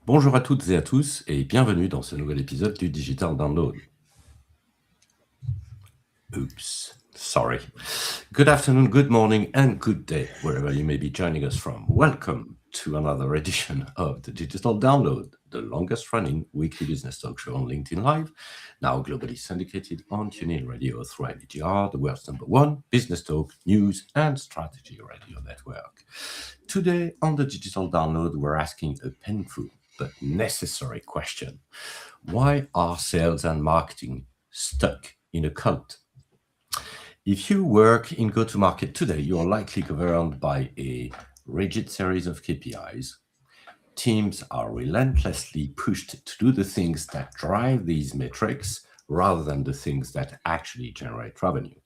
Bonjour à toutes et à tous et bienvenue dans ce nouvel épisode du Digital Download. Oops, sorry. Good afternoon, good morning and good day, wherever you may be joining us from. Welcome to another edition of the Digital Download, the longest running weekly business talk show on LinkedIn Live, now globally syndicated on TuneIn Radio through IBGR, the world's #1 business talk, news and strategy radio network. Today on the Digital Download, we're asking a painful but necessary question. Why are sales and marketing stuck in a cult? If you work in go-to-market today, you're likely governed by a rigid series of KPIs. Teams are relentlessly pushed to do the things that drive these metrics rather than the things that actually generate revenue.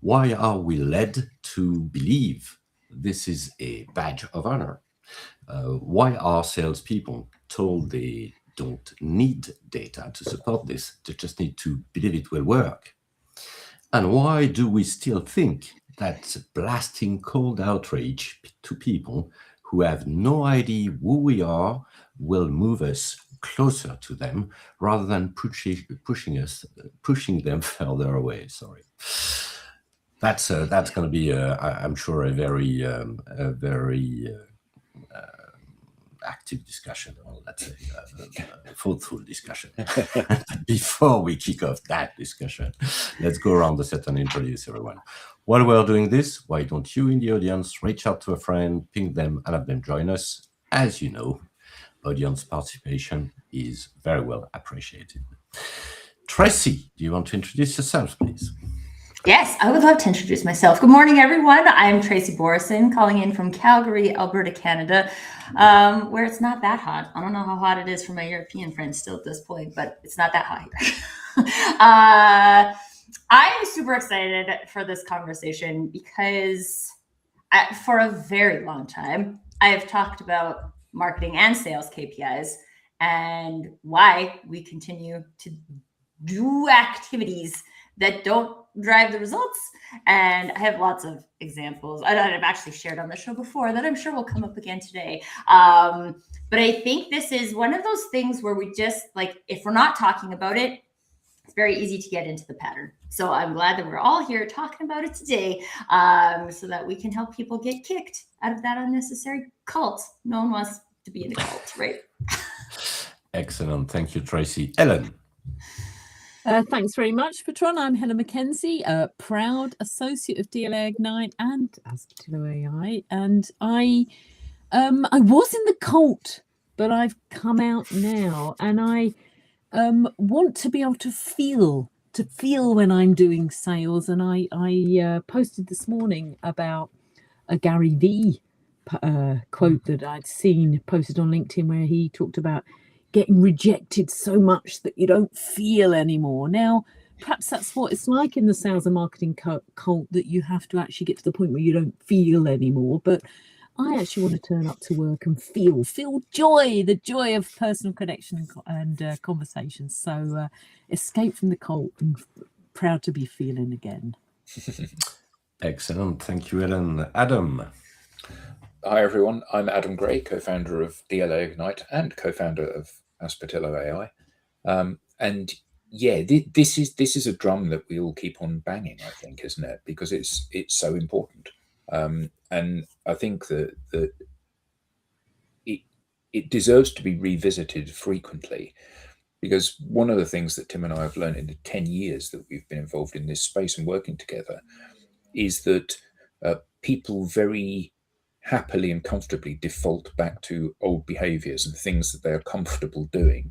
Why are we led to believe this is a badge of honor? Why are salespeople told they don't need data to support this? They just need to believe it will work. And why do we still think that blasting cold outrage to people who have no idea who we are will move us closer to them rather than pushing them further away? Sorry. That's going to be, I'm sure, a very active discussion, or let's say fruitful discussion. Before we kick off that discussion, let's go around the set and introduce everyone. While we're doing this, why don't you in the audience reach out to a friend, ping them, and have them join us? As you know, audience participation is very well appreciated. Tracy, do you want to introduce yourself, please? Yes, I would love to introduce myself. Good morning, everyone. I'm Tracy Borison, calling in from Calgary, Alberta, Canada, where it's not that hot. I don't know how hot it is for my European friends still at this point, but it's not that hot here. I'm super excited for this conversation because for a very long time, I have talked about marketing and sales KPIs and why we continue to do activities that don't drive the results. And I have lots of examples that I've actually shared on the show before that I'm sure will come up again today. But I think this is one of those things where we just, like, if we're not talking about it, it's very easy to get into the pattern. So I'm glad that we're all here talking about it today, so that we can help people get kicked out of that unnecessary cult. No one wants to be in a cult, right? Excellent. Thank you, Tracy. Ellen. Thanks very much, Patron. I'm Helen McKenzie, a proud associate of DLA Ignite and Aspetilo AI. And I was in the cult, but I've come out now, and I want to be able to feel when I'm doing sales. And I posted this morning about a Gary Vee quote that I'd seen posted on LinkedIn, where he talked about getting rejected so much that you don't feel anymore. Now, perhaps that's what it's like in the sales and marketing cult, that you have to actually get to the point where you don't feel anymore. But I actually want to turn up to work and feel joy, the joy of personal connection and conversations. So escape from the cult and proud to be feeling again. Excellent. Thank you, Ellen. Adam. Hi, everyone. I'm Adam Gray, co-founder of DLA Ignite and co-founder of Aspetilo AI. And yeah, this is a drum that we all keep on banging, I think, isn't it? Because it's so important. And I think that it deserves to be revisited frequently, because one of the things that Tim and I have learned in the 10 years that we've been involved in this space and working together is that people very happily and comfortably default back to old behaviors and things that they are comfortable doing.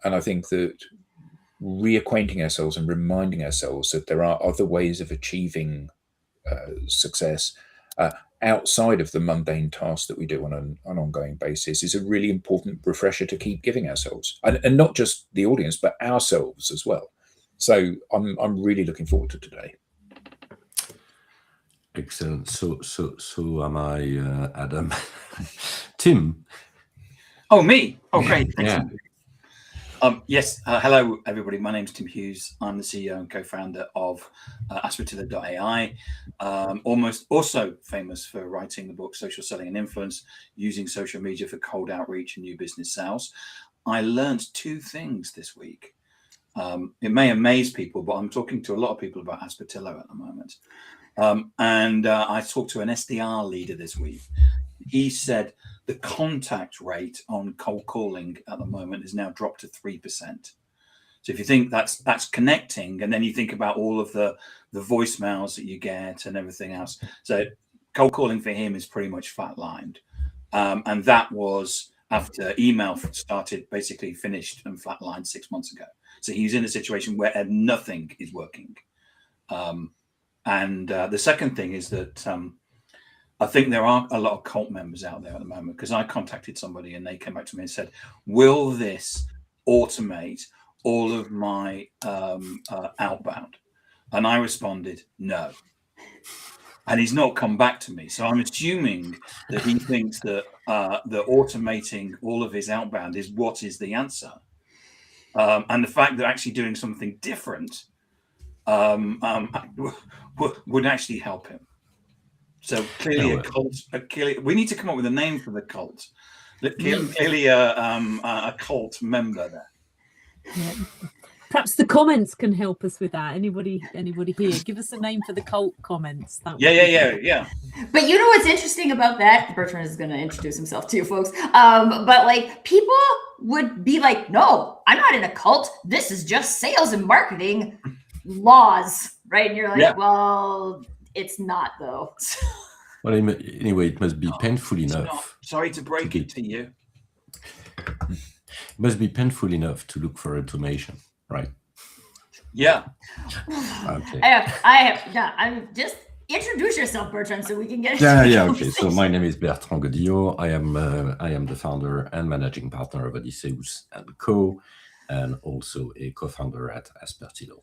And I think that reacquainting ourselves and reminding ourselves that there are other ways of achieving success outside of the mundane tasks that we do on an ongoing basis is a really important refresher to keep giving ourselves, and not just the audience, but ourselves as well. So I'm really looking forward to today. Excellent. So am I, Adam. Tim. Oh, me? Oh, great. Yeah. Yes. Hello, everybody. My name is Tim Hughes. I'm the CEO and co-founder of Aspirtilla.ai. Almost also famous for writing the book Social Selling and Influence, using social media for cold outreach and new business sales. I learned 2 things this week. It may amaze people, but I'm talking to a lot of people about Aspirtilla at the moment. And I talked to an SDR leader this week. He said the contact rate on cold calling at the moment is now dropped to 3%. So if you think that's connecting, and then you think about all of the voicemails that you get and everything else, so cold calling for him is pretty much flatlined, and that was after email started, basically finished and flatlined 6 months ago. So he's in a situation where nothing is working. And the second thing is that I think there are a lot of cult members out there at the moment, because I contacted somebody and they came back to me and said, will this automate all of my outbound? And I responded, no. And he's not come back to me. So I'm assuming that he thinks that that automating all of his outbound is what is the answer. And the fact that actually doing something different would actually help him. So clearly a cult. We need to come up with a name for the cult. Clearly a cult member there. Yeah. Perhaps the comments can help us with that. Anybody here? Give us a name for the cult comments. Yeah. But you know what's interesting about that? Bertrand is going to introduce himself to you folks. But like, people would be like, no, I'm not in a cult. This is just sales and marketing laws, right? And you're like, well, it's not though. Well, anyway, it must be painful enough. Sorry to break it to you. It must be painful enough to look for automation, right? Yeah. Okay. I'm just introduce yourself, Bertrand, so we can get. Okay. So my name is Bertrand Godillot. I am the founder and managing partner of Odysseus & Co, and also a co-founder at Aspirtilla.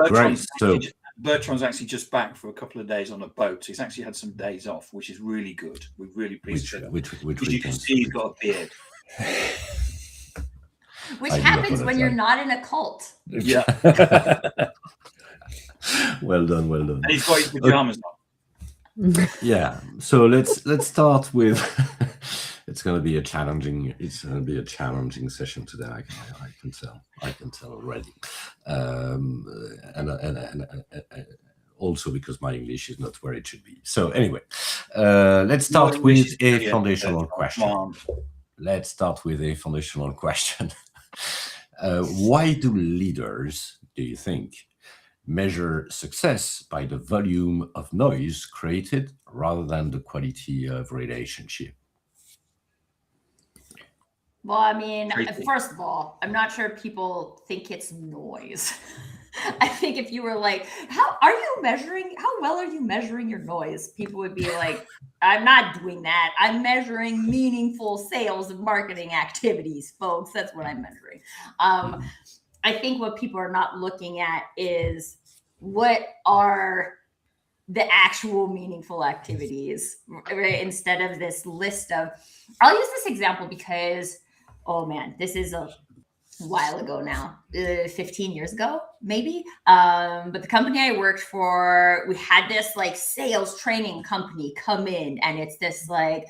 Great. So Bertrand's actually just back for a couple of days on a boat. He's actually had some days off, which is really good. We're really pleased. Which you can see he's got a beard. Which happens when you're not in a cult. Yeah. Well done. And he's got his pajamas on. Yeah. So let's start with. It's going to be a challenging session today. I can tell already, and also because my English is not where it should be. So anyway, let's start with a foundational question. Let's start with a foundational question. Why do leaders, do you think, measure success by the volume of noise created rather than the quality of relationship? Well, I mean, first of all, I'm not sure people think it's noise. I think if you were like, how well are you measuring your noise? People would be like, I'm not doing that. I'm measuring meaningful sales and marketing activities, folks. That's what I'm measuring. I think what people are not looking at is what are the actual meaningful activities, right? Instead of this list of, I'll use this example because, oh man, this is a while ago now, 15 years ago, maybe. But the company I worked for, we had this like sales training company come in, and it's this like,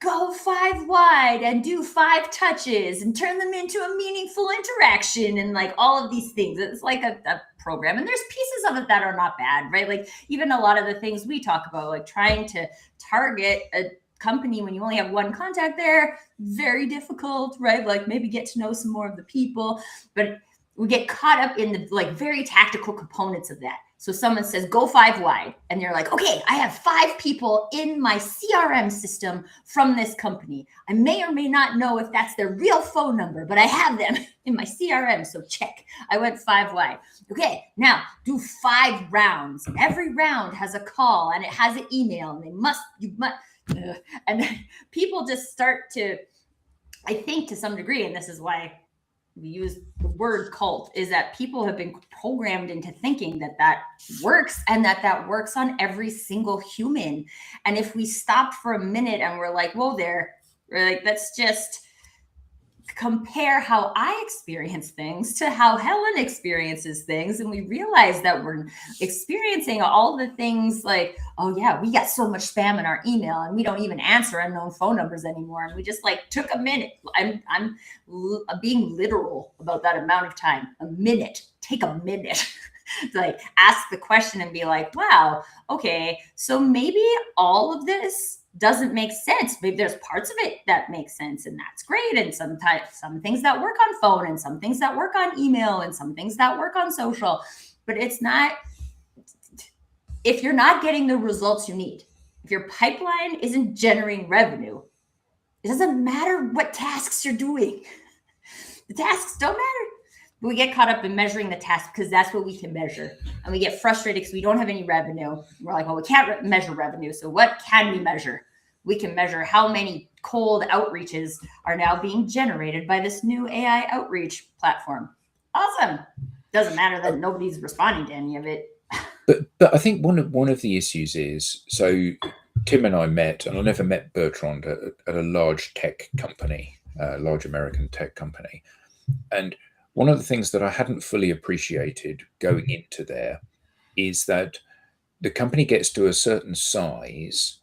go 5 wide and do 5 touches and turn them into a meaningful interaction and like all of these things. It's like a program, and there's pieces of it that are not bad, right? Like even a lot of the things we talk about, like trying to target a company when you only have one contact there, very difficult, right? Like maybe get to know some more of the people, but we get caught up in the like very tactical components of that. So someone says, go 5 wide. And you're like, okay, I have 5 people in my CRM system from this company. I may or may not know if that's their real phone number, but I have them in my CRM. So check, I went 5 wide. Okay, now do 5 rounds. Every round has a call and it has an email, and and then people just start to, I think to some degree, and this is why we use the word cult, is that people have been programmed into thinking that that works, and that works on every single human. And if we stopped for a minute and we're like, whoa there, we're like, let's just compare how I experience things to how Helen experiences things. And we realize that we're experiencing all the things like, oh yeah, we got so much spam in our email and we don't even answer unknown phone numbers anymore. And we just like took a minute. I'm being literal about that amount of time. A minute, take a minute. To like ask the question and be like, wow, okay, so maybe all of this doesn't make sense. Maybe there's parts of it that make sense, and that's great. And sometimes some things that work on phone, and some things that work on email, and some things that work on social. But it's not, if you're not getting the results you need, if your pipeline isn't generating revenue, it doesn't matter what tasks you're doing. The tasks don't matter. But we get caught up in measuring the task because that's what we can measure. And we get frustrated because we don't have any revenue. We're like, well, we can't measure revenue. So what can we measure? We can measure how many cold outreaches are now being generated by this new AI outreach platform. Awesome. Doesn't matter that nobody's responding to any of it. But I think one of the issues is, so Tim and I met, and I never met Bertrand at a large tech company, a large American tech company. And one of the things that I hadn't fully appreciated going into there is that the company gets to a certain size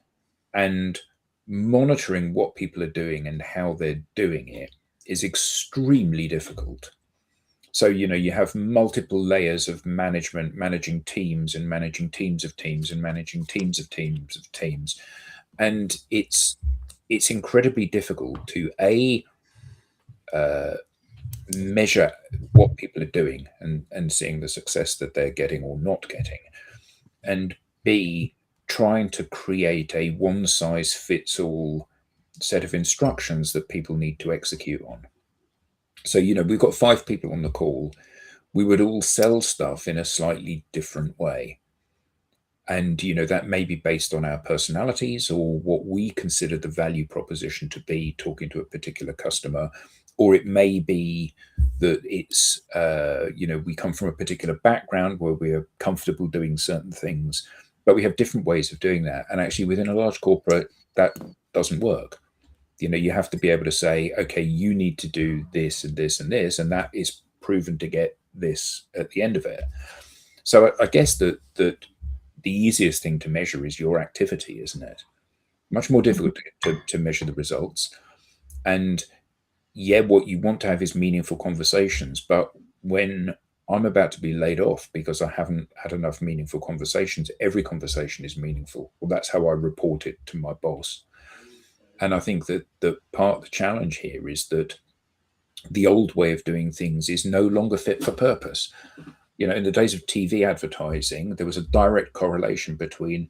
and monitoring what people are doing and how they're doing it is extremely difficult. So, you have multiple layers of management, managing teams and managing teams of teams and managing teams of teams of teams. And it's incredibly difficult to measure what people are doing and seeing the success that they're getting or not getting, and B, trying to create a one-size-fits-all set of instructions that people need to execute on. So, we've got 5 people on the call. We would all sell stuff in a slightly different way. And, that may be based on our personalities or what we consider the value proposition to be talking to a particular customer. Or it may be that it's, we come from a particular background where we're comfortable doing certain things, but we have different ways of doing that. And actually within a large corporate, that doesn't work. You have to be able to say, okay, you need to do this and this and this, and that is proven to get this at the end of it. So I guess that the easiest thing to measure is your activity, isn't it? Much more difficult to measure the results. And yeah, what you want to have is meaningful conversations. But when I'm about to be laid off because I haven't had enough meaningful conversations, every conversation is meaningful. Well, that's how I report it to my boss. And I think that the part of the challenge here is that the old way of doing things is no longer fit for purpose. In the days of TV advertising, there was a direct correlation between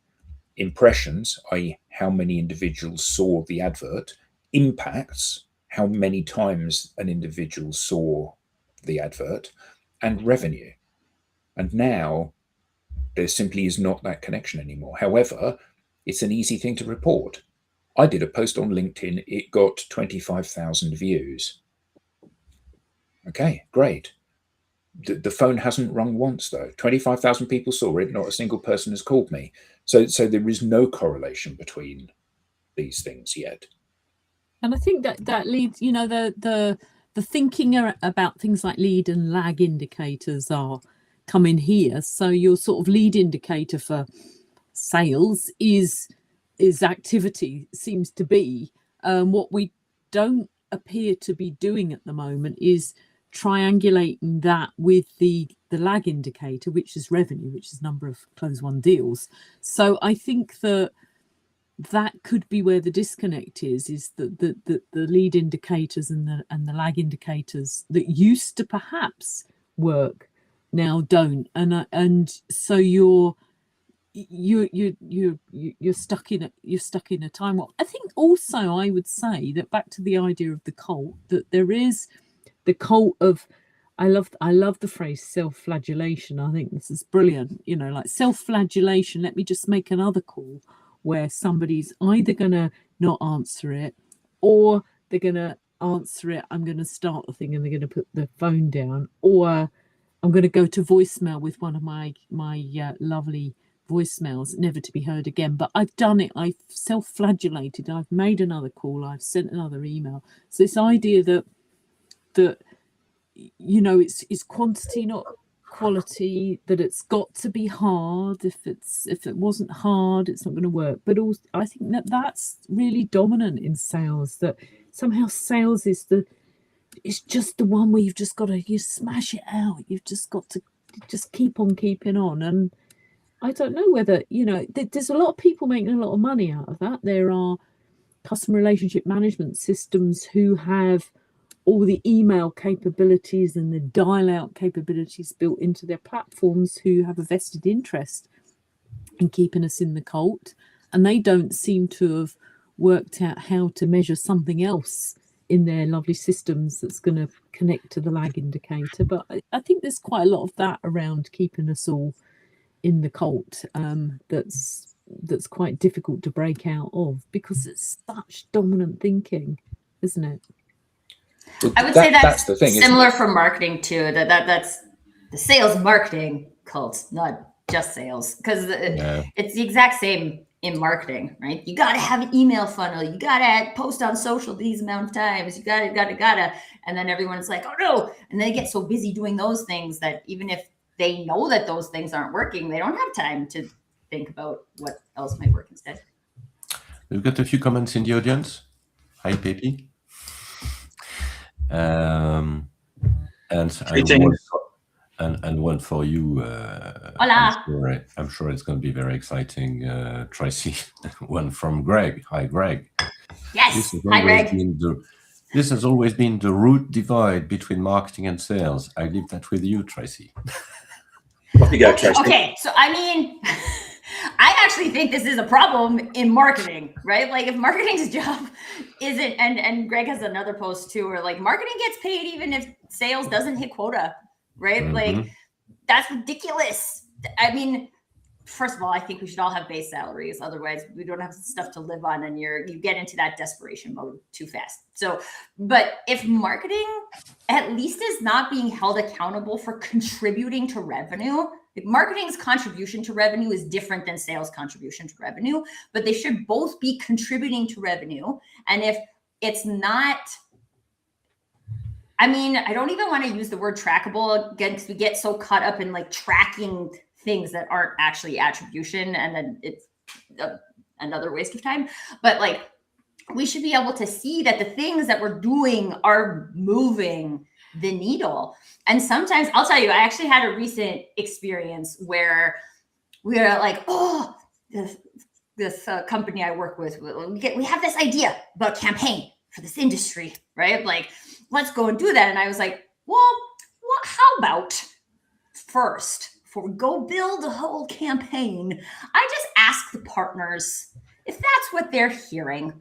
impressions, i.e., how many individuals saw the advert, impacts, how many times an individual saw the advert, and revenue. And now there simply is not that connection anymore. However, it's an easy thing to report. I did a post on LinkedIn. It got 25,000 views. Okay, great. The phone hasn't rung once, though. 25,000 people saw it. Not a single person has called me. So there is no correlation between these things yet. And I think that leads, the thinking about things like lead and lag indicators are coming here. So your sort of lead indicator for sales is activity, seems to be. What we don't appear to be doing at the moment is triangulating that with the lag indicator, which is revenue, which is number of closed won deals. So I think that could be where the disconnect is that the lead indicators and the lag indicators that used to perhaps work now don't, and so you're stuck in a time. Well, I think also I would say that back to the idea of the cult, that there is the cult of, I love the phrase self-flagellation. I think this is brilliant. Like self-flagellation. Let me just make another call where somebody's either going to not answer it or they're going to answer it. I'm going to start the thing and they're going to put the phone down, or I'm going to go to voicemail with one of my lovely voicemails, never to be heard again. But I've done it. I've self-flagellated. I've made another call. I've sent another email. So this idea that that, you know, it's quantity, not quality, that it's got to be hard. If it wasn't hard, it's not going to work. But also, I think that's really dominant in sales, that somehow sales is it's just the one where you've just got to, you smash it out. You've just got to just keep on keeping on. And I don't know whether, you know, there's a lot of people making a lot of money out of that. There are customer relationship management systems who have all the email capabilities and the dial out capabilities built into their platforms, who have a vested interest in keeping us in the cult. And they don't seem to have worked out how to measure something else in their lovely systems that's going to connect to the lag indicator. But I think there's quite a lot of that around keeping us all in the cult, that's quite difficult to break out of, because it's such dominant thinking, isn't it? I would say that's the thing, similar for marketing too. That's the sales marketing cult, not just sales, because it's the exact same in marketing, right? You got to have an email funnel. You got to post on social these amount of times. You got to, and then everyone's like, oh no, and they get so busy doing those things that even if they know that those things aren't working, they don't have time to think about what else might work instead. We've got a few comments in the audience. Hi, Pepe. And one for you. Hola. I'm sure it's going to be very exciting, Tracy. One from Greg. Hi, Greg. Yes. Hi, Greg. This has always been the root divide between marketing and sales. I leave that with you, Tracy. Off you go, Tracy. Okay, so I mean, I actually think this is a problem in marketing, right? Like if marketing's job isn't, and Greg has another post too, where like marketing gets paid even if sales doesn't hit quota, right? Mm-hmm. Like that's ridiculous. I mean, first of all, I think we should all have base salaries. Otherwise we don't have stuff to live on and you get into that desperation mode too fast. So, but if marketing at least is not being held accountable for contributing to revenue, like marketing's contribution to revenue is different than sales contribution to revenue, but they should both be contributing to revenue. And if it's not, I mean, I don't even want to use the word trackable again, because we get so caught up in like tracking things that aren't actually attribution, and then it's another waste of time. But like, we should be able to see that the things that we're doing are moving the needle. And sometimes, I'll tell you, I actually had a recent experience where we are like, oh, this company I work with, we have this idea about campaign for this industry, right? Like, let's go and do that. And I was like, well, how about first, before we go build a whole campaign, I just ask the partners if that's what they're hearing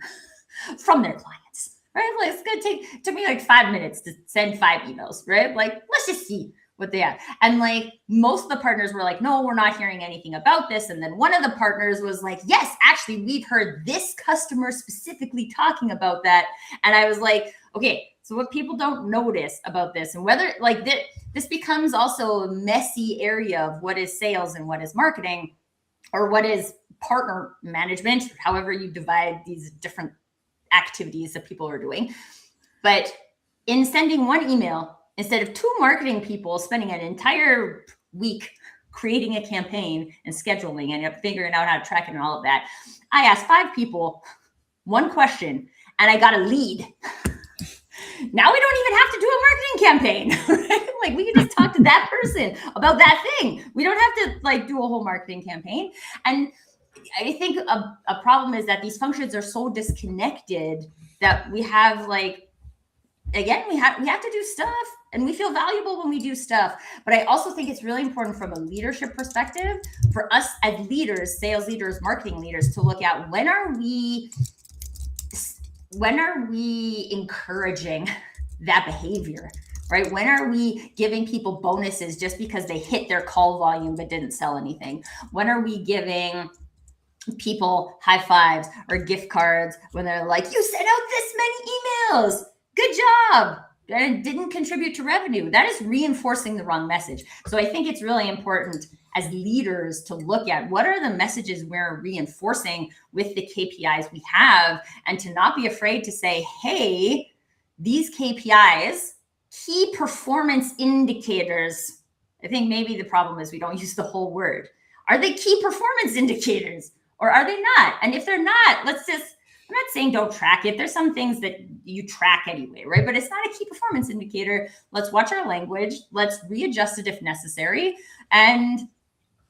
from their clients, right? Like it's gonna took me like 5 minutes to send 5 emails, right? Like, let's just see what they have. And like most of the partners were like, no, we're not hearing anything about this. And then one of the partners was like, yes, actually, we've heard this customer specifically talking about that. And I was like, okay, so what people don't notice about this, and whether like this becomes also a messy area of what is sales and what is marketing, or what is partner management, however you divide these different activities that people are doing. But in sending one email, instead of 2 marketing people spending an entire week creating a campaign and scheduling and figuring out how to track it and all of that, I asked 5 people 1 question and I got a lead. Now we don't even have to do a marketing campaign, right? Like we can just talk to that person about that thing. We don't have to like do a whole marketing campaign. And I think a problem is that these functions are so disconnected that we have like, again, we have to do stuff and we feel valuable when we do stuff. But I also think it's really important from a leadership perspective for us as leaders, sales leaders, marketing leaders, to look at when are we encouraging that behavior, right? When are we giving people bonuses just because they hit their call volume but didn't sell anything? When are we giving people high fives or gift cards when they're like, you sent out this many emails, good job, and it didn't contribute to revenue? That is reinforcing the wrong message. So I think it's really important as leaders to look at what are the messages we're reinforcing with the KPIs we have, and to not be afraid to say, hey, these KPIs key performance indicators. I think maybe the problem is we don't use the whole word. Are they key performance indicators or are they not? And if they're not, I'm not saying don't track it. There's some things that you track anyway, right? But it's not a key performance indicator. Let's watch our language. Let's readjust it if necessary. And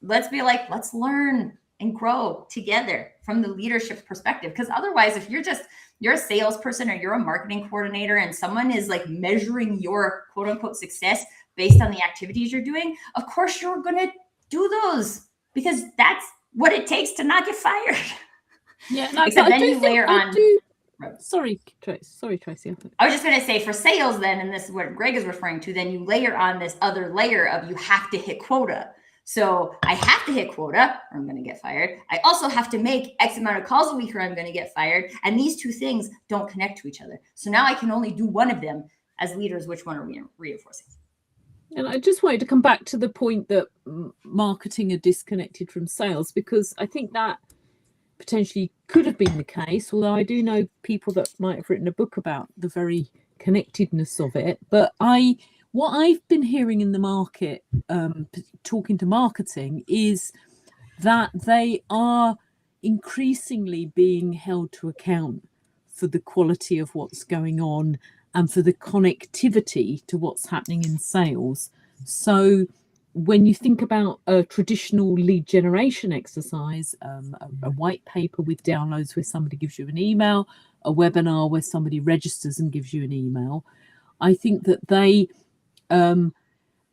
let's be like, let's learn and grow together from the leadership perspective. Because otherwise, if you're a salesperson or you're a marketing coordinator and someone is like measuring your quote unquote success based on the activities you're doing, of course you're going to do those because that's what it takes to not get fired. Yeah, no, except then you layer on. Sorry, Tracy. I was just going to say for sales then, and this is what Greg is referring to, then you layer on this other layer of you have to hit quota. So I have to hit quota or I'm going to get fired. I also have to make X amount of calls a week or I'm going to get fired. And these two things don't connect to each other. So now I can only do one of them as leaders. Which one are we reinforcing? And I just wanted to come back to the point that marketing are disconnected from sales, because I think that potentially could have been the case, although I do know people that might have written a book about the very connectedness of it. But what I've been hearing in the market, talking to marketing, is that they are increasingly being held to account for the quality of what's going on and for the connectivity to what's happening in sales. So when you think about a traditional lead generation exercise, a white paper with downloads where somebody gives you an email, a webinar where somebody registers and gives you an email, I think that they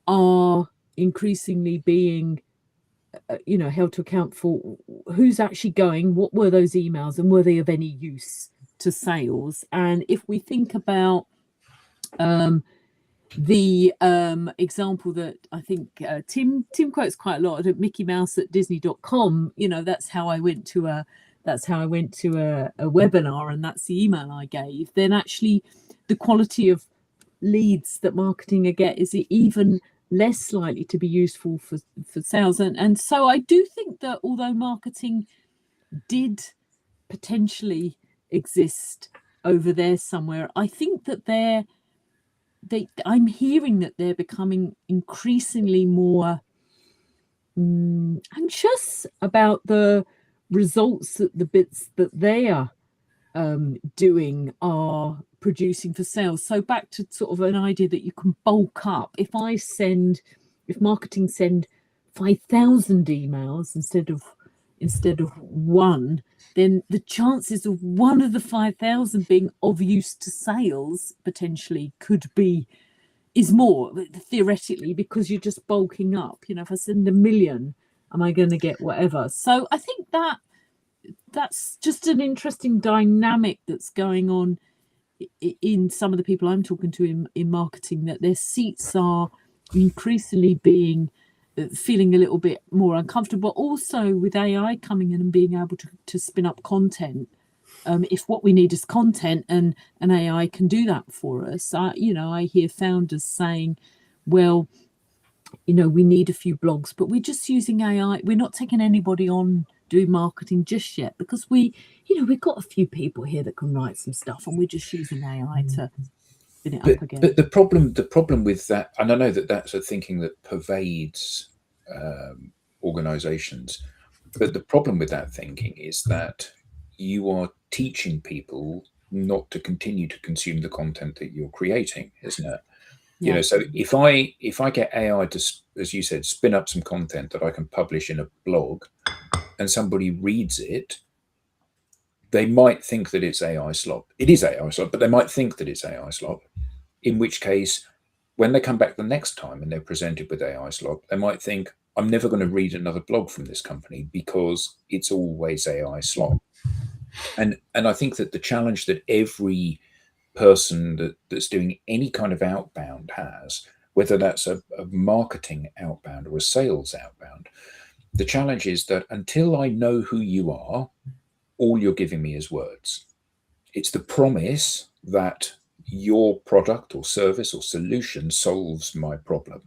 are increasingly being held to account for who's actually going, what were those emails, and were they of any use to sales. And if we think about the example that I think Tim quotes quite a lot, Mickey Mouse at Disney.com, that's how I went to a webinar and that's the email I gave, then actually the quality of leads that marketing get is even less likely to be useful for sales. And so I do think that although marketing did potentially exist over there somewhere, I think that I'm hearing that they're becoming increasingly more anxious about the results that the bits that they are doing are producing for sales. So back to sort of an idea that you can bulk up. If marketing send 5,000 emails instead of one, then the chances of one of the 5,000 being of use to sales potentially is more theoretically, because you're just bulking up. If I send 1 million, am I going to get whatever? So I think that's just an interesting dynamic that's going on in some of the people I'm talking to in marketing, that their seats are increasingly feeling a little bit more uncomfortable. Also with AI coming in and being able to spin up content, if what we need is content and an AI can do that for us, I hear founders saying, well, we need a few blogs, but we're just using AI. We're not taking anybody on doing marketing just yet because we've got a few people here that can write some stuff and we're just using AI to spin it up again. But the problem with that, and I know that that's a thinking that pervades organizations, but the problem with that thinking is that you are teaching people not to continue to consume the content that you're creating, isn't it? Yeah. So if I get AI to, as you said, spin up some content that I can publish in a blog and somebody reads it, they might think that it's AI slop. It is AI slop, but they might think that it's AI slop, in which case, when they come back the next time and they're presented with AI slop, they might think, I'm never going to read another blog from this company because it's always AI slop. And I think that the challenge that every person that's doing any kind of outbound has, whether that's a marketing outbound or a sales outbound, the challenge is that until I know who you are, all you're giving me is words. It's the promise that your product or service or solution solves my problem.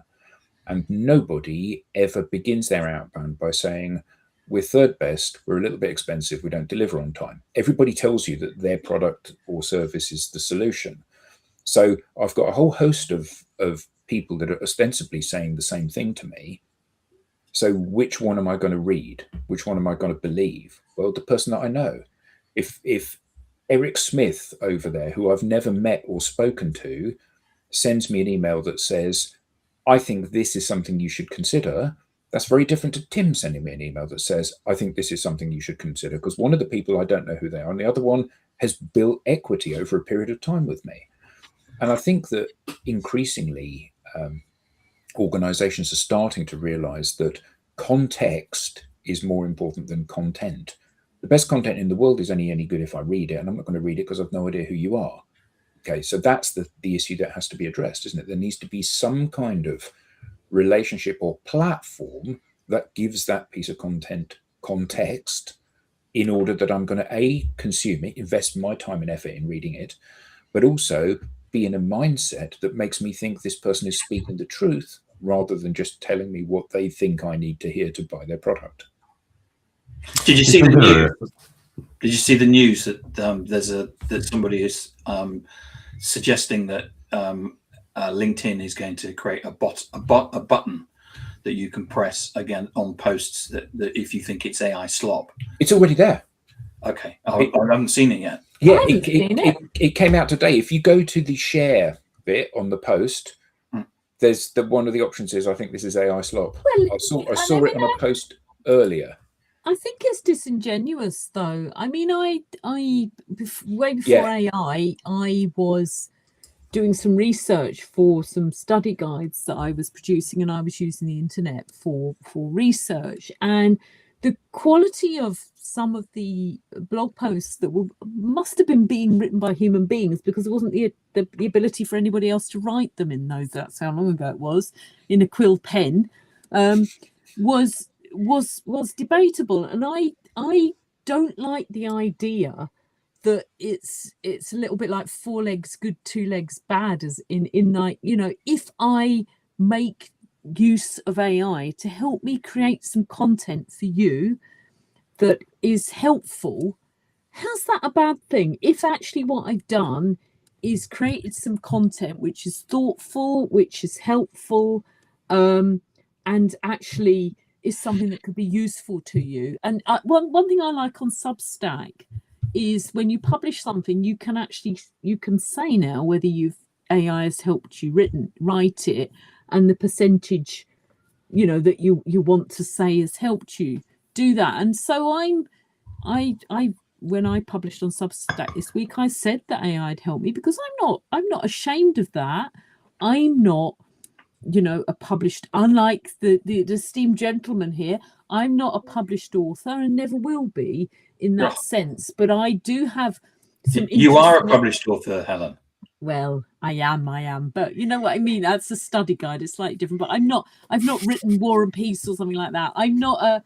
And nobody ever begins their outbound by saying, we're third best, we're a little bit expensive, we don't deliver on time. Everybody tells you that their product or service is the solution. So I've got a whole host of people that are ostensibly saying the same thing to me. So which one am I going to read? Which one am I going to believe? Well, the person that I know. If Eric Smith over there, who I've never met or spoken to, sends me an email that says, I think this is something you should consider, that's very different to Tim sending me an email that says, I think this is something you should consider. Because one of the people, I don't know who they are, and the other one has built equity over a period of time with me. And I think that increasingly organizations are starting to realize that context is more important than content. The best content in the world is only any good if I read it, and I'm not going to read it because I've no idea who you are. Okay, so that's the issue that has to be addressed, isn't it? There needs to be some kind of relationship or platform that gives that piece of content context in order that I'm going to A, consume it, invest my time and effort in reading it, but also be in a mindset that makes me think this person is speaking the truth rather than just telling me what they think I need to hear to buy their product. Did you see the news? Did you see the news that that somebody is suggesting that LinkedIn is going to create a button that you can press again on posts that if you think it's AI slop? It's already there. Okay, I haven't seen it yet. Yeah, it came out today. If you go to the share bit on the post, there's one of the options is, I think this is AI slop. Well, I saw it on a post earlier. I think it's disingenuous, though. I mean, way before AI, I was doing some research for some study guides that I was producing, and I was using the internet for research. And the quality of some of the blog posts that must have been being written by human beings, because there wasn't the ability for anybody else to write them in those. That's how long ago it was, in a quill pen, was debatable. And I don't like the idea that it's a little bit like 4 legs good, 2 legs bad, as in like, you know, if I make use of AI to help me create some content for you that is helpful, how's that a bad thing? If actually what I've done is created some content which is thoughtful, which is helpful, and actually is something that could be useful to you. And one thing I like on Substack is when you publish something, you can say now whether AI has helped you write it, and the percentage, you know, that you want to say has helped you do that. And so I when I published on Substack this week, I said that AI had helped me, because I'm not ashamed of that. I'm not, you know, a published, unlike the esteemed gentleman here, I'm not a published author and never will be in that sense. But I do have some. You are a published author, Helen. Well, I am, but you know what I mean. That's a study guide. It's slightly different, but I've not written War and Peace or something like that. I'm not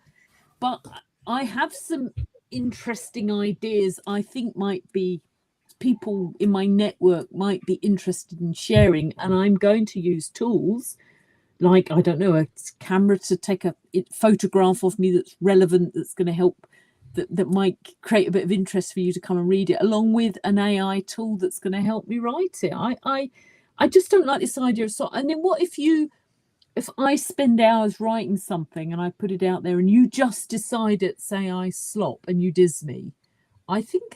but I have some interesting ideas I think might be people in my network might be interested in sharing, and I'm going to use tools like, I don't know, a camera to take a photograph of me that's relevant, that's going to help, that might create a bit of interest for you to come and read it, along with an AI tool that's going to help me write it. I just don't like this idea of and then what if I spend hours writing something and I put it out there and you just decide it's AI slop and you diz me? I think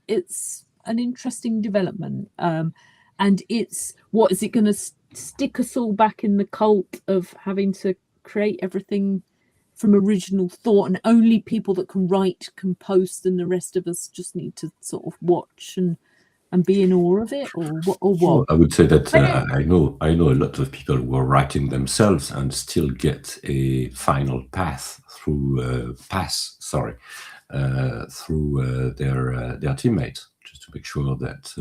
it's an interesting development, and it's what is it going to stick us all back in the cult of having to create everything from original thought, and only people that can write can post, and the rest of us just need to sort of watch and be in awe of it, or what? Well, I would say that I know a lot of people who are writing themselves and still get a final pass through their teammates, just to make sure that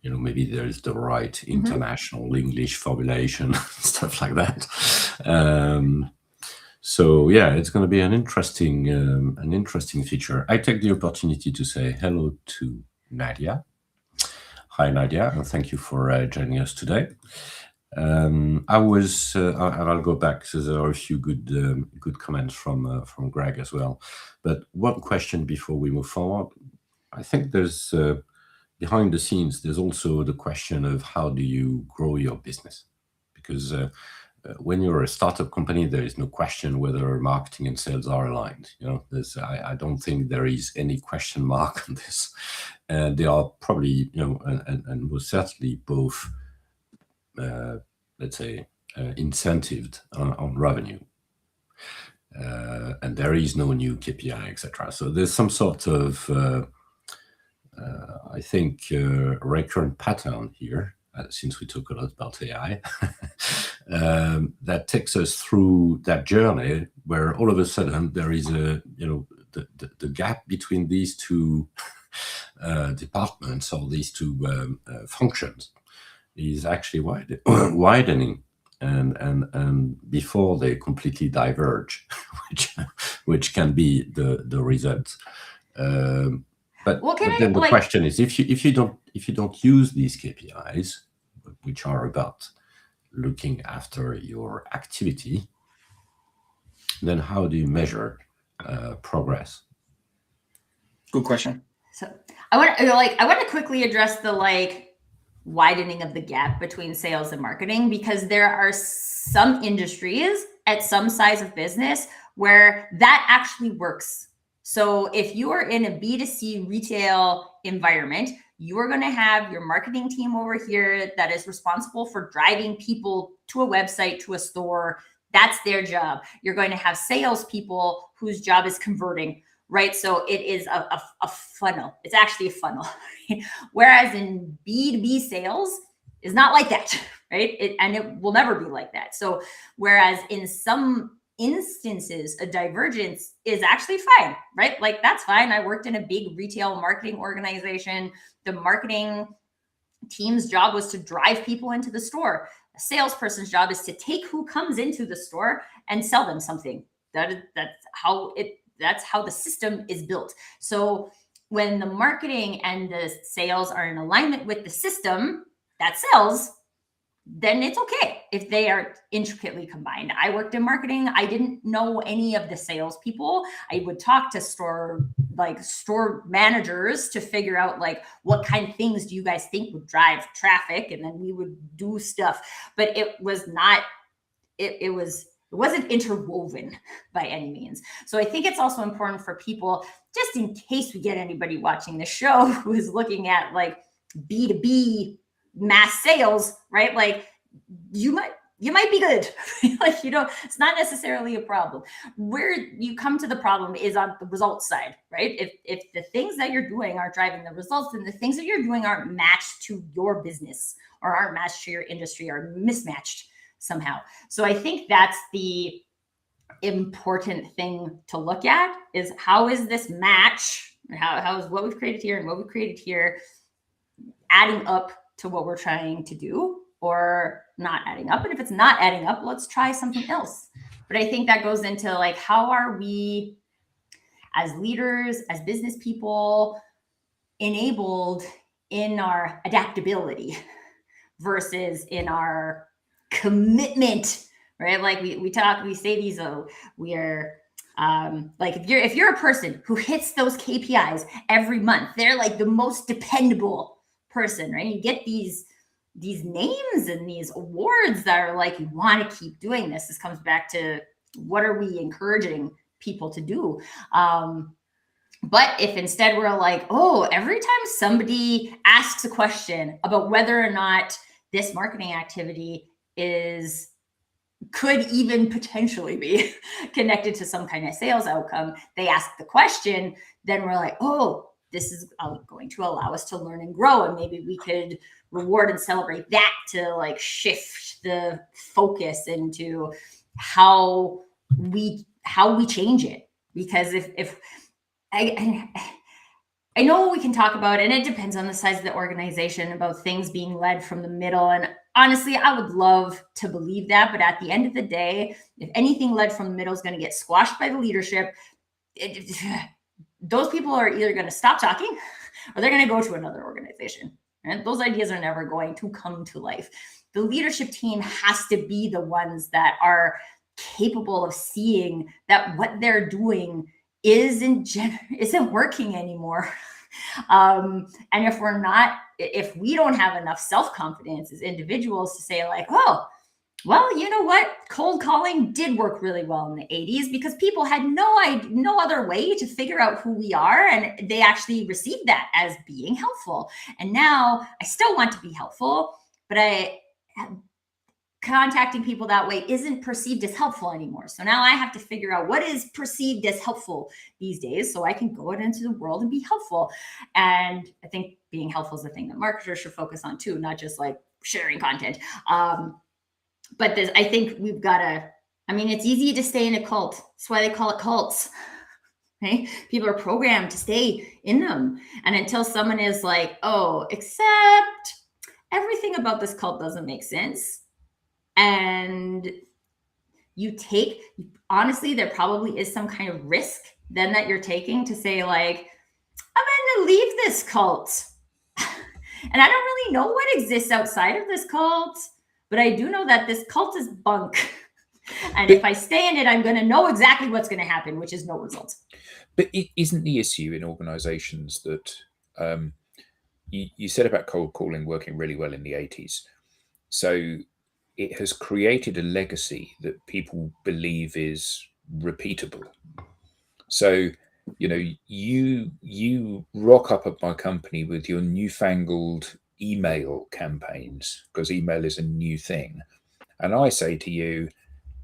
you know, maybe there is the right international English formulation, stuff like that. So yeah, it's going to be an interesting feature. I take the opportunity to say hello to Nadia. Hi, Nadia, and thank you for joining us today. And I'll go back because there are a few good comments from Greg as well. But one question before we move forward. I think there's behind the scenes, there's also the question of how do you grow your business? Because when you're a startup company, there is no question whether marketing and sales are aligned. I don't think there is any question mark on this. And they are probably, and most certainly both, let's say, incentived on revenue. And there is no new KPI, etc. So there's some sort of, I think, recurrent pattern here, since we talk a lot about AI, that takes us through that journey where all of a sudden there is the gap between these two departments or these two functions is actually widening. And before they completely diverge, which can be the result. But then the question is, if you don't use these KPIs, which are about looking after your activity, then how do you measure progress? Good question. So I want to quickly address the widening of the gap between sales and marketing, because there are some industries at some size of business where that actually works. So if you are in a B2C retail environment, you are going to have your marketing team over here that is responsible for driving people to a website, to a store. That's their job. You're going to have salespeople whose job is converting, right? So it is a funnel. It's actually a funnel. Whereas in B2B sales is not like that, right? And it will never be like that. So whereas in some instances, a divergence is actually fine, right? Like that's fine. I worked in a big retail marketing organization. The marketing team's job was to drive people into the store. A salesperson's job is to take who comes into the store and sell them something. That's how the system is built. So when the marketing and the sales are in alignment with the system that sells, then it's okay if they are intricately combined. I worked in marketing. I didn't know any of the salespeople. I would talk to store managers to figure out what kind of things do you guys think would drive traffic, and then we would do stuff. But it was not. It wasn't interwoven by any means. So I think it's also important for people, just in case we get anybody watching the show who is looking at B2B mass sales, right? You might be good. It's not necessarily a problem. Where you come to the problem is on the results side, right? If the things that you're doing are driving the results, then the things that you're doing aren't matched to your business or aren't matched to your industry or mismatched somehow. So I think that's the important thing to look at, is how is this match, how is what we've created here and what we've created here adding up to what we're trying to do, or not adding up. And if it's not adding up, let's try something else. But I think that goes into how are we as leaders, as business people, enabled in our adaptability versus in our commitment, right? We say these, we are if you're a person who hits those KPIs every month, they're the most dependable person, right? You get these names and these awards that are you want to keep doing this. This comes back to what are we encouraging people to do? But if instead we're every time somebody asks a question about whether or not this marketing activity could even potentially be connected to some kind of sales outcome, they ask the question, then we're this is going to allow us to learn and grow. And maybe we could reward and celebrate that to shift the focus into how we change it. Because if I know we can talk about, and it depends on the size of the organization, about things being led from the middle. And honestly, I would love to believe that. But at the end of the day, if anything led from the middle is going to get squashed by the leadership, those people are either going to stop talking or they're going to go to another organization. And those ideas are never going to come to life. The leadership team has to be the ones that are capable of seeing that what they're doing isn't working anymore. And if we don't have enough self-confidence as individuals to say like, oh, well, you know what? Cold calling did work really well in the 80s because people had no other way to figure out who we are. And they actually received that as being helpful. And now I still want to be helpful, but contacting people that way isn't perceived as helpful anymore. So now I have to figure out what is perceived as helpful these days so I can go out into the world and be helpful. And I think being helpful is the thing that marketers should focus on too, not just like sharing content. But I think we've got to, it's easy to stay in a cult. That's why they call it cults. Right? People are programmed to stay in them. And until someone is like, oh, except everything about this cult doesn't make sense. And honestly, there probably is some kind of risk then that you're taking to say like, I'm going to leave this cult. And I don't really know what exists outside of this cult, but I do know that this cult is bunk. And if I stay in it, I'm going to know exactly what's going to happen, which is no results. But it isn't the issue in organizations that you said about cold calling working really well in the 80s. So it has created a legacy that people believe is repeatable. So, you rock up at my company with your newfangled email campaigns because email is a new thing. And I say to you,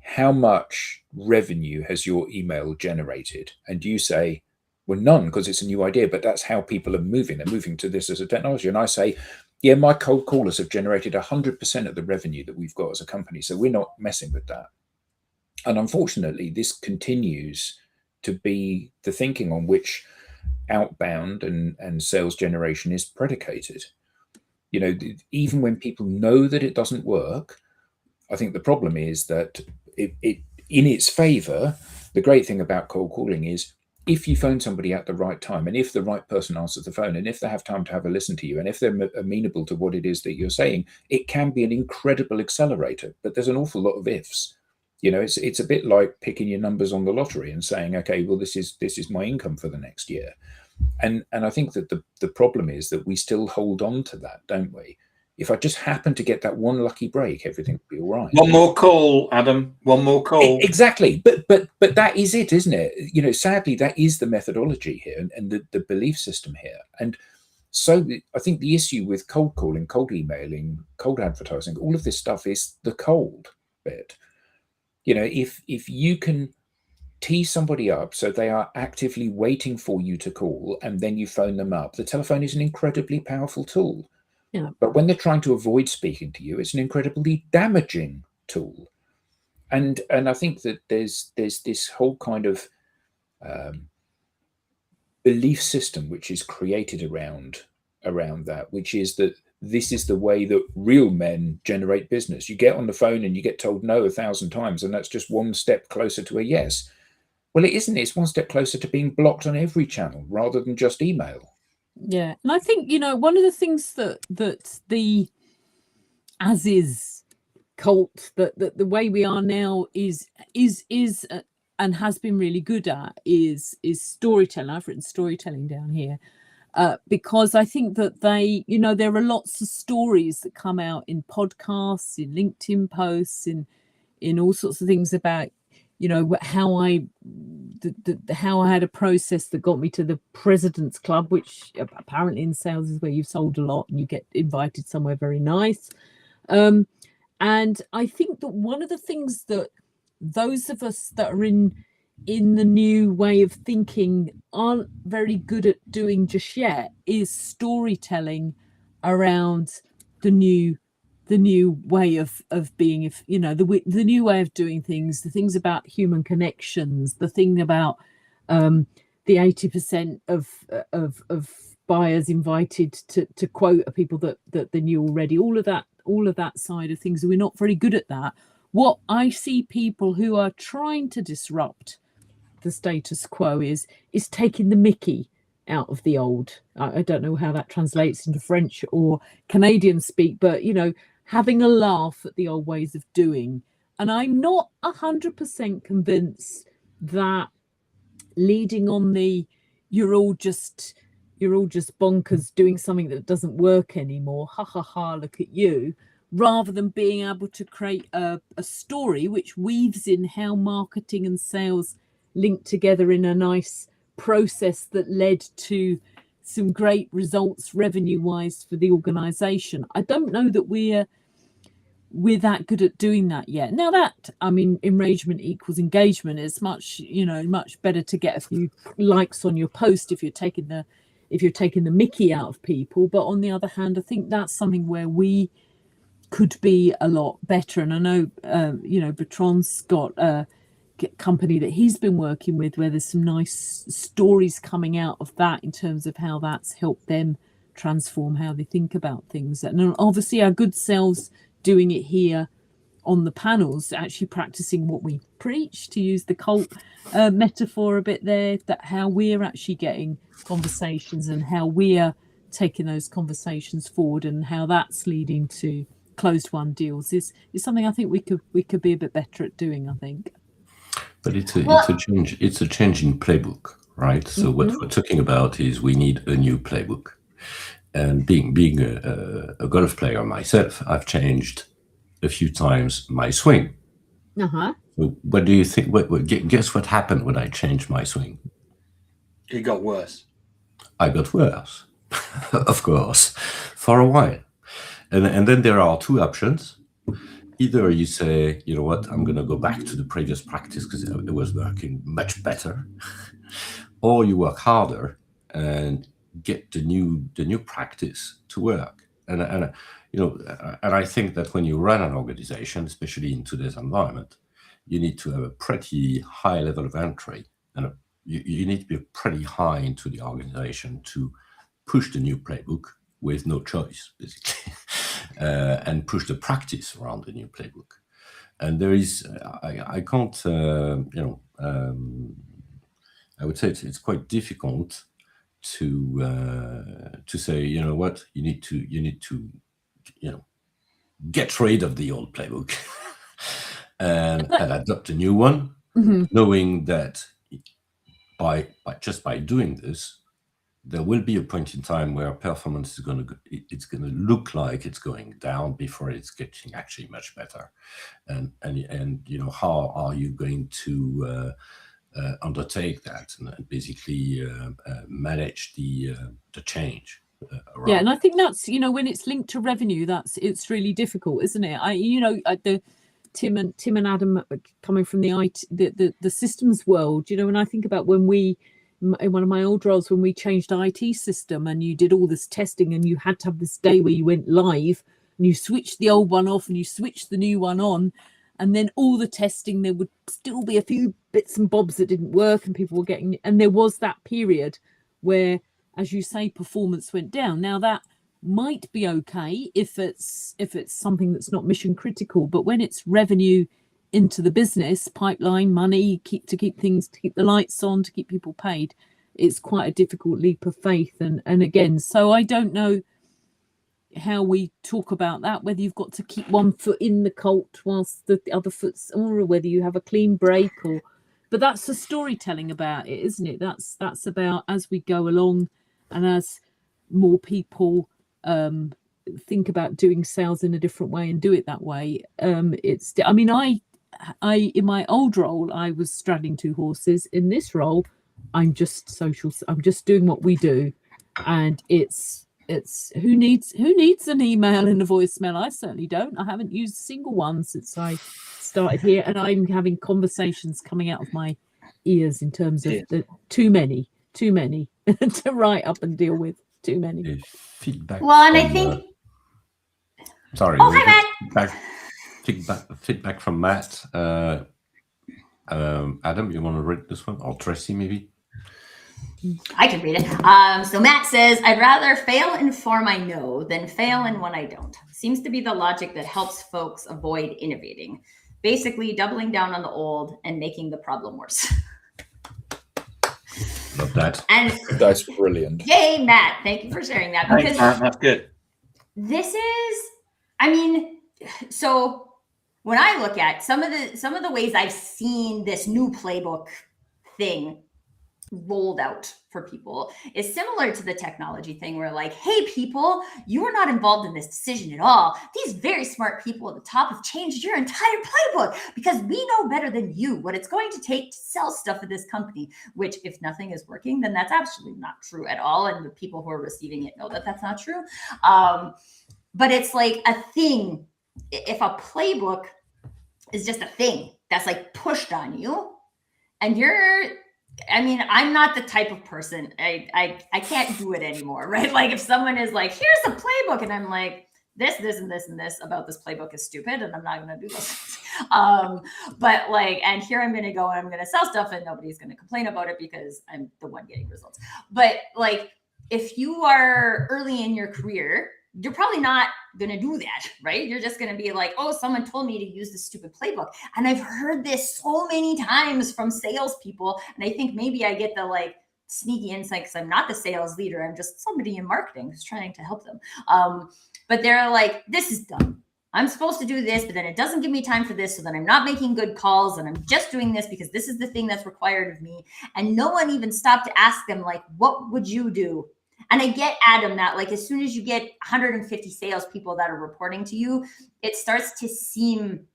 how much revenue has your email generated? And you say, well, none, because it's a new idea, but that's how people are moving. They're moving to this as a technology. And I say, yeah, my cold callers have generated 100% of the revenue that we've got as a company. So we're not messing with that. And unfortunately, this continues to be the thinking on which outbound and sales generation is predicated. Even when people know that it doesn't work, I think the problem is that it in its favor, the great thing about cold calling is if you phone somebody at the right time, and if the right person answers the phone, and if they have time to have a listen to you, and if they're amenable to what it is that you're saying, it can be an incredible accelerator. But there's an awful lot of ifs. It's a bit like picking your numbers on the lottery and saying, okay, well, this is my income for the next year. And I think that the problem is that we still hold on to that, don't we? If I just happen to get that one lucky break, everything will be all right. One more call, Adam. One more call. Exactly. But that is it, isn't it? Sadly, that is the methodology here and the belief system here. And so I think the issue with cold calling, cold emailing, cold advertising, all of this stuff is the cold bit. If you can tee somebody up so they are actively waiting for you to call and then you phone them up, the telephone is an incredibly powerful tool. Yeah. But when they're trying to avoid speaking to you, it's an incredibly damaging tool. And I think that there's this whole kind of belief system which is created around that, which is that this is the way that real men generate business. You get on the phone and you get told no 1,000 times, and that's just one step closer to a yes. Well, it isn't. It's one step closer to being blocked on every channel rather than just email. Yeah, and I think one of the things that the as is cult that the way we are now is and has been really good at is storytelling. I've written storytelling down here because I think that there are lots of stories that come out in podcasts, in LinkedIn posts, in all sorts of things about how I had a process that got me to the President's Club, which apparently in sales is where you've sold a lot and you get invited somewhere very nice. And I think that one of the things that those of us that are in the new way of thinking aren't very good at doing just yet is storytelling around the new way of being, the new way of doing things, the things about human connections, the thing about the 80% of buyers invited to quote are people that they knew already. All of that side of things, we're not very good at that. What I see people who are trying to disrupt the status quo is taking the mickey out of the old. I don't know how that translates into French or Canadian speak, but having a laugh at the old ways of doing. And I'm not 100% convinced that leading on the you're all just bonkers doing something that doesn't work anymore, ha ha ha, look at you, rather than being able to create a story which weaves in how marketing and sales link together in a nice process that led to some great results revenue wise for the organization. I don't know that we're that good at doing that yet. Now that, I mean, enragement equals engagement. It's much better to get a few likes on your post if you're taking the mickey out of people. But on the other hand, I think that's something where we could be a lot better. And I know, Bertrand's got a company that he's been working with where there's some nice stories coming out of that in terms of how that's helped them transform how they think about things. And obviously our good selves doing it here on the panels, actually practicing what we preach, to use the cult metaphor a bit there, that how we're actually getting conversations and how we're taking those conversations forward and how that's leading to closed won deals is something I think we could be a bit better at doing, I think. But it's a change in playbook, right? So what we're talking about is we need a new playbook. And being a golf player myself, I've changed a few times my swing. Uh-huh. So what do you think? Guess what happened when I changed my swing? It got worse. I got worse, of course, for a while. And then there are two options. Either you say, you know what, I'm going to go back to the previous practice because it was working much better, or you work harder and get the new practice to work. And I think that when you run an organization, especially in today's environment, you need to have a pretty high level of entry, and you need to be pretty high into the organization to push the new playbook with no choice, basically, and push the practice around the new playbook. And there is, I can't, I would say it's quite difficult to say, you know what, you need to get rid of the old playbook and adopt a new one, knowing that by doing this, there will be a point in time where performance is going to look like it's going down before it's getting actually much better. And how are you going to undertake that and basically manage the change around? Yeah, and I think that's, when it's linked to revenue, it's really difficult, isn't it? Tim and Adam coming from the IT, the systems world, when I think about when in one of my old roles, when we changed the IT system and you did all this testing and you had to have this day where you went live and you switched the old one off and you switched the new one on, and then all the testing, there would still be a few bits and bobs that didn't work and people were getting, and there was that period where, as you say, performance went down. Now that might be okay if it's something that's not mission critical, but when it's revenue into the business pipeline, money, to keep the lights on, to keep people paid, it's quite a difficult leap of faith. And again, so I don't know how we talk about that, whether you've got to keep one foot in the cult whilst the other foot's, or whether you have a clean break, but that's the storytelling about it, isn't it? That's about as we go along and as more people think about doing sales in a different way and do it that way. I in my old role, I was straddling two horses. In this role, I'm just social. I'm just doing what we do, and it's who needs an email and a voicemail? I certainly don't. I haven't used a single one since I started here, and I'm having conversations coming out of my ears in terms of the too many to write up and deal with. Too many feedback. Well, and I think. Sorry. Oh, hi, Matt. Feedback from Matt. Adam, you want to read this one, or Tracy maybe? I can read it. So Matt says, I'd rather fail in form I know than fail in one I don't. Seems to be the logic that helps folks avoid innovating. Basically, doubling down on the old and making the problem worse. Love that. And that's brilliant. Yay, Matt. Thank you for sharing that. Thanks, Matt. That's good. This is, so when I look at some of the ways I've seen this new playbook thing rolled out for people is similar to the technology thing where like, hey, people, you are not involved in this decision at all. These very smart people at the top have changed your entire playbook because we know better than you what it's going to take to sell stuff at this company, which if nothing is working, then that's absolutely not true at all. And the people who are receiving it know that that's not true. But it's like a thing. If a playbook is just a thing that's like pushed on you and I'm not the type of person, I can't do it anymore, right? Like if someone is like, here's a playbook, and I'm like, this, and this about this playbook is stupid, and I'm not going to do this. But like, and here I'm going to go and I'm going to sell stuff and nobody's going to complain about it because I'm the one getting results. But like, if you are early in your career, you're probably not going to do that, right? You're just going to be like, oh, someone told me to use this stupid playbook. And I've heard this so many times from salespeople. And I think maybe I get the like sneaky insight because I'm not the sales leader. I'm just somebody in marketing who's trying to help them. But they're like, this is dumb. I'm supposed to do this, but then it doesn't give me time for this. So then I'm not making good calls and I'm just doing this because this is the thing that's required of me. And no one even stopped to ask them like, what would you do? And I get, Adam, that like as soon as you get 150 salespeople that are reporting to you, it starts to seem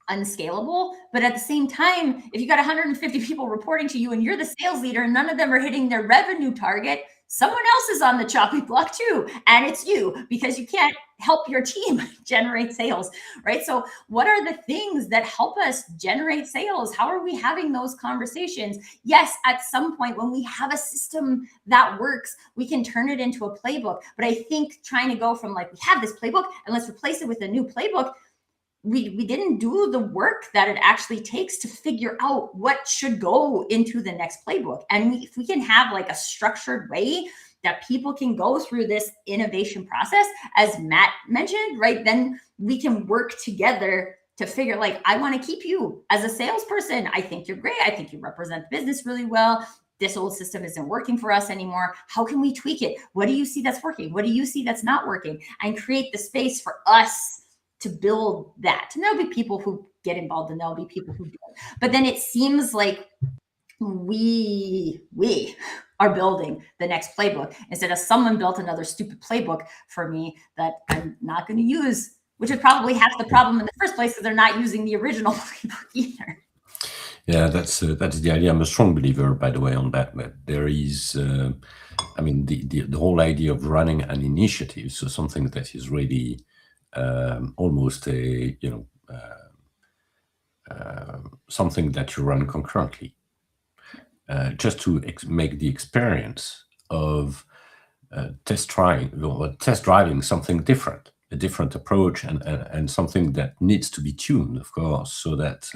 unscalable. But at the same time, if you got 150 people reporting to you and you're the sales leader and none of them are hitting their revenue target, someone else is on the chopping block too. And it's you because you can't help your team generate sales, right? So what are the things that help us generate sales? How are we having those conversations? Yes, at some point when we have a system that works, we can turn it into a playbook. But I think trying to go from like, we have this playbook and let's replace it with a new playbook, we didn't do the work that it actually takes to figure out what should go into the next playbook. And if we can have like a structured way that people can go through this innovation process, as Matt mentioned, right, then we can work together to figure like, I want to keep you as a salesperson. I think you're great. I think you represent the business really well. This old system isn't working for us anymore. How can we tweak it? What do you see that's working? What do you see that's not working? And create the space for us to build that. And there'll be people who get involved and there'll be people who don't. But then it seems like we are building the next playbook instead of someone built another stupid playbook for me that I'm not going to use, which is probably half the problem in the first place because they're not using the original playbook either. Yeah, that's the idea. I'm a strong believer, by the way, on that. But there is, the whole idea of running an initiative, so something that is really almost a something that you run concurrently, just to make the experience of test driving something different, a different approach, and something that needs to be tuned, of course, so that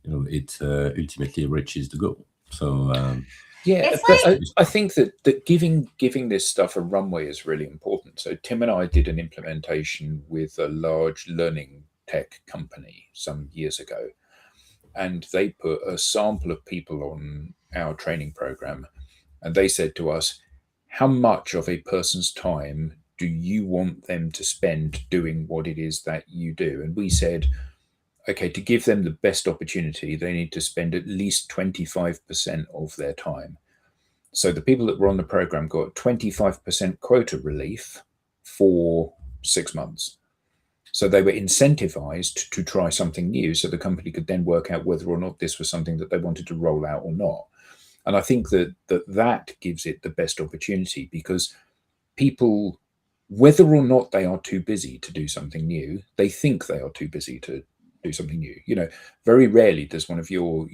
it ultimately reaches the goal. So yeah, but I think that giving this stuff a runway is really important. So Tim and I did an implementation with a large learning tech company some years ago, and they put a sample of people on our training program, and they said to us, how much of a person's time do you want them to spend doing what it is that you do? And we said, okay, to give them the best opportunity, they need to spend at least 25% of their time. So the people that were on the program got 25% quota relief for 6 months. So they were incentivized to try something new so the company could then work out whether or not this was something that they wanted to roll out or not. And I think that gives it the best opportunity because people, whether or not they are too busy to do something new, they think they are too busy to do something new. Very rarely does one of your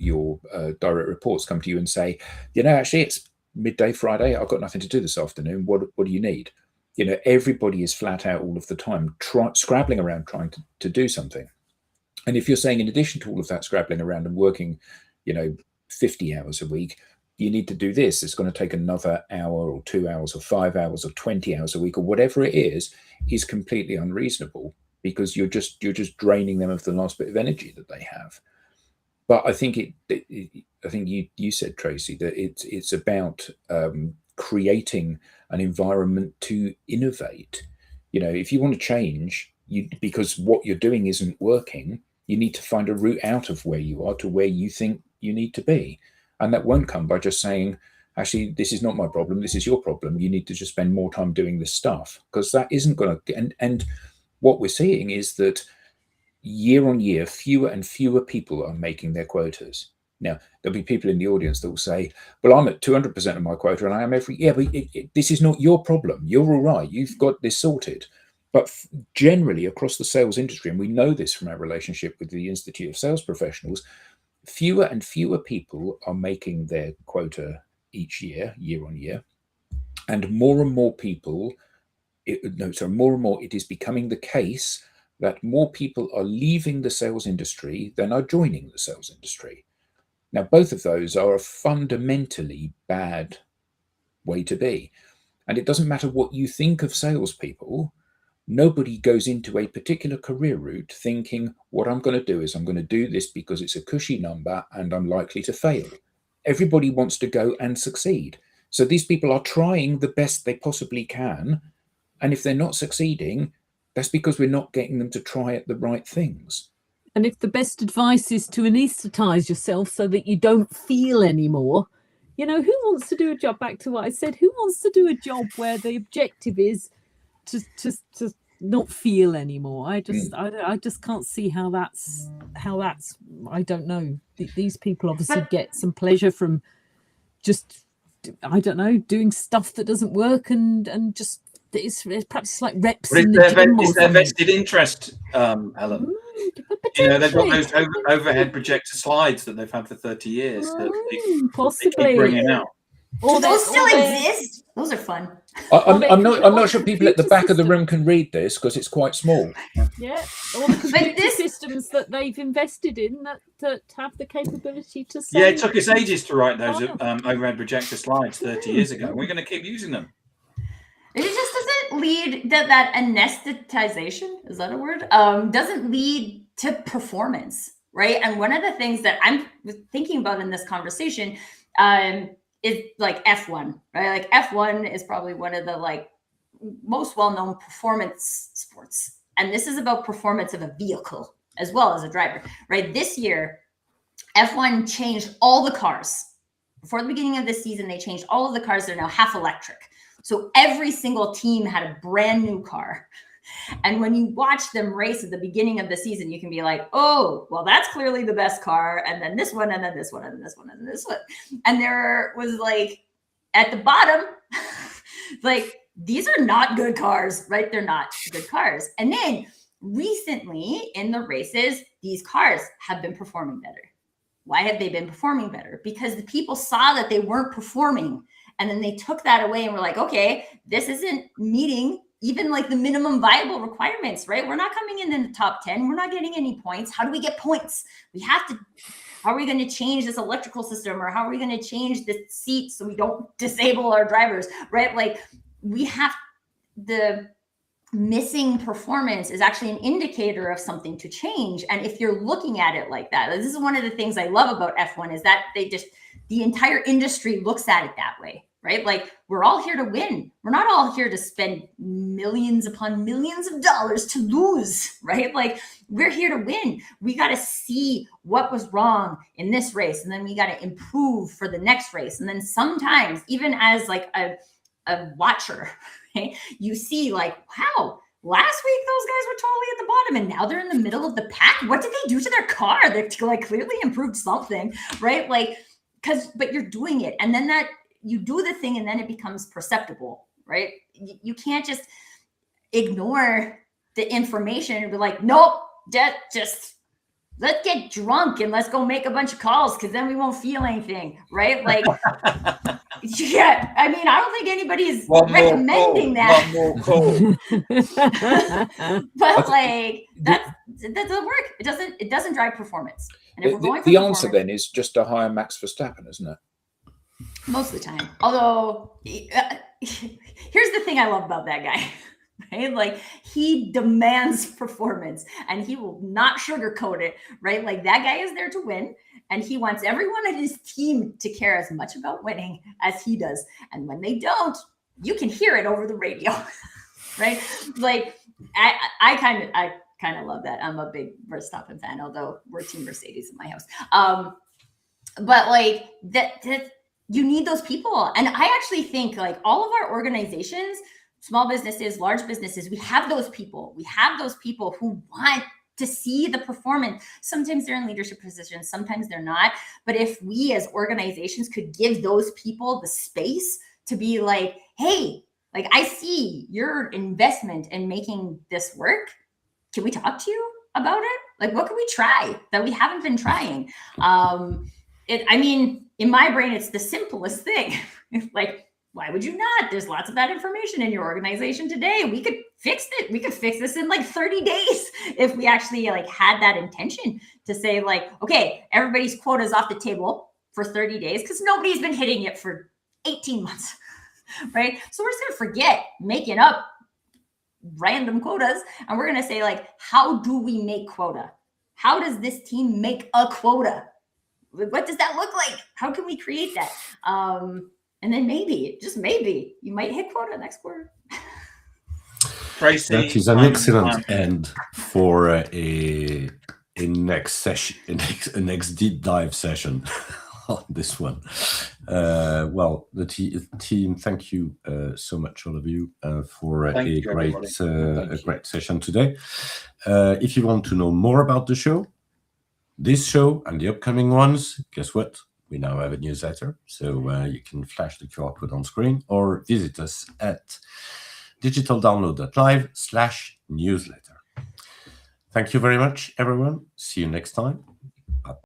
direct reports come to you and say, actually it's midday Friday, I've got nothing to do this afternoon. What do you need? Everybody is flat out all of the time, scrabbling around trying to do something. And if you're saying in addition to all of that scrabbling around and working, 50 hours a week, you need to do this, it's going to take another hour or 2 hours or 5 hours or 20 hours a week or whatever it is completely unreasonable because you're just draining them of the last bit of energy that they have. But I think I think you said, Tracy, that it's about creating an environment to innovate. If you want to change, because what you're doing isn't working, you need to find a route out of where you are to where you think you need to be. And that won't come by just saying, actually, this is not my problem, this is your problem. You need to just spend more time doing this stuff, because that isn't going to. And what we're seeing is that year on year, fewer and fewer people are making their quotas. Now, there'll be people in the audience that will say, well, I'm at 200% of my quota and I am every year, but this is not your problem. You're all right. You've got this sorted. But generally across the sales industry, and we know this from our relationship with the Institute of Sales Professionals, fewer and fewer people are making their quota each year, year on year. And more and more people, more and more it is becoming the case that more people are leaving the sales industry than are joining the sales industry. Now, both of those are a fundamentally bad way to be. And it doesn't matter what you think of salespeople. Nobody goes into a particular career route thinking, what I'm going to do is I'm going to do this because it's a cushy number and I'm likely to fail. Everybody wants to go and succeed. So these people are trying the best they possibly can. And if they're not succeeding, that's because we're not getting them to try at the right things. And if the best advice is to anesthetize yourself so that you don't feel anymore, who wants to do a job, back to what I said, who wants to do a job where the objective is to not feel anymore? I just can't see how that's I don't know. These people obviously get some pleasure from just, I don't know, doing stuff that doesn't work and just it's perhaps like reps in the gym. It's their vested interest, Helen. They've got those overhead projector slides that they've had for 30 years that possibly they keep bringing out. Do those still exist? Those are fun. I'm not sure people at the back of the room can read this because it's quite small. Yeah, all the computer systems that they've invested in that have the capability to say. Yeah, it took us ages to write those overhead projector slides 30 years ago. We're going to keep using them. It just doesn't lead that anesthetization, is that a word? Doesn't lead to performance, right? And one of the things that I'm thinking about in this conversation is like F1, right? Like F1 is probably one of the most well-known performance sports. And this is about performance of a vehicle as well as a driver, right? This year, F1 changed all the cars. Before the beginning of this season, they changed all of the cars. They're now half electric. So every single team had a brand new car. And when you watch them race at the beginning of the season, you can be like, oh, well, that's clearly the best car. And then this one, and then this one, and this one, and this one. And there was at the bottom, these are not good cars, right? They're not good cars. And then recently in the races, these cars have been performing better. Why have they been performing better? Because the people saw that they weren't performing. And then they took that away and were like, okay, this isn't meeting even the minimum viable requirements, right? We're not coming in the top 10. We're not getting any points. How do we get points? How are we going to change this electrical system? Or how are we going to change the seat so we don't disable our drivers, right? We have the missing performance is actually an indicator of something to change. And if you're looking at it like that, this is one of the things I love about F1 is that the entire industry looks at it that way, right? We're all here to win. We're not all here to spend millions upon millions of dollars to lose, right? We're here to win. We got to see what was wrong in this race. And then we got to improve for the next race. And then sometimes even as a watcher, right, you see wow, last week those guys were totally at the bottom and now they're in the middle of the pack. What did they do to their car? They clearly improved something, right? But you're doing it. And then that you do the thing and then it becomes perceptible, right? You can't just ignore the information and be like, nope, just let's get drunk and let's go make a bunch of calls because then we won't feel anything, right? Yeah, I don't think anybody's recommending that. One more call. But that doesn't work. It doesn't drive performance. And if we're going for the answer then is just to hire Max Verstappen, isn't it? Most of the time. Although, here's the thing I love about that guy, right? He demands performance and he will not sugarcoat it, right? That guy is there to win and he wants everyone in his team to care as much about winning as he does. And when they don't, you can hear it over the radio, right? I kind of love that. I'm a big Verstappen fan, although we're Team Mercedes in my house. but like that you need those people. And I actually think like all of our organizations, small businesses, large businesses, we have those people. We have those people who want to see the performance. Sometimes they're in leadership positions, sometimes they're not. But if we as organizations could give those people the space to be like, hey, like I see your investment in making this work. Can we talk to you about it? Like, what can we try that we haven't been trying? I mean, in my brain, it's the simplest thing. Like, why would you not? There's lots of that information in your organization today. We could fix it. We could fix this in like 30 days if we actually like had that intention to say like, okay, everybody's quota is off the table for 30 days because nobody's been hitting it for 18 months, right? So we're just going to forget making up random quotas and we're going to say like, how do we make quota? How does this team make a quota? What does that look like? How can we create that? And then maybe, just maybe, you might hit quota next quarter. Tracy, that is an excellent end for a next session, a next deep dive session on this one. Well, the team, thank you so much, all of you, for a great session today. If you want to know more about the show, this show and the upcoming ones, guess what? We now have a newsletter, so you can flash the QR code on screen or visit us at digitaldownload.live/newsletter. Thank you very much, everyone. See you next time.